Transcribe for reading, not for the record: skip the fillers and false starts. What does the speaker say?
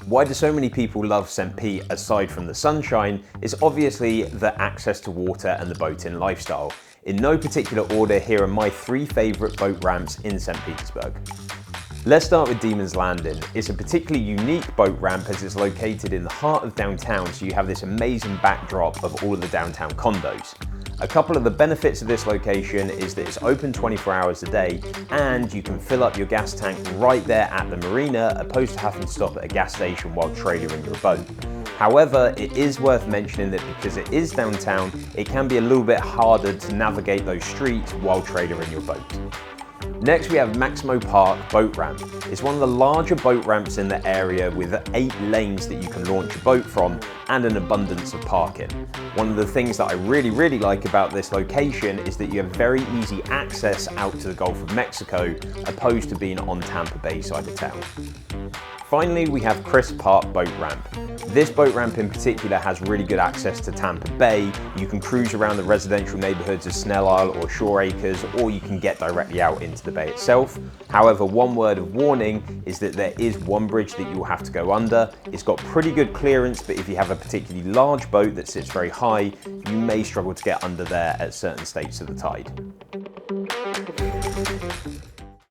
Why do so many people love St. Pete aside from the sunshine is obviously the access to water and the boating lifestyle. In no particular order, here are my 3 favourite boat ramps in St. Petersburg. Let's start with Demon's Landing. It's a particularly unique boat ramp as it's located in the heart of downtown, so you have this amazing backdrop of all of the downtown condos. A couple of the benefits of this location is that it's open 24 hours a day and you can fill up your gas tank right there at the marina, opposed to having to stop at a gas station while trailering your boat. However, it is worth mentioning that because it is downtown, it can be a little bit harder to navigate those streets while trailering your boat. Next we have Maximo Park Boat Ramp. It's one of the larger boat ramps in the area with 8 lanes that you can launch your boat from and an abundance of parking. One of the things that I really like about this location is that you have very easy access out to the Gulf of Mexico opposed to being on Tampa Bay side of town. Finally, we have Chris Park Boat Ramp. This boat ramp in particular has really good access to Tampa Bay. You can cruise around the residential neighborhoods of Snell Isle or Shore Acres, or you can get directly out into the bay itself. However, one word of warning is that there is one bridge that you'll have to go under. It's got pretty good clearance, but if you have a particularly large boat that sits very high, you may struggle to get under there at certain states of the tide.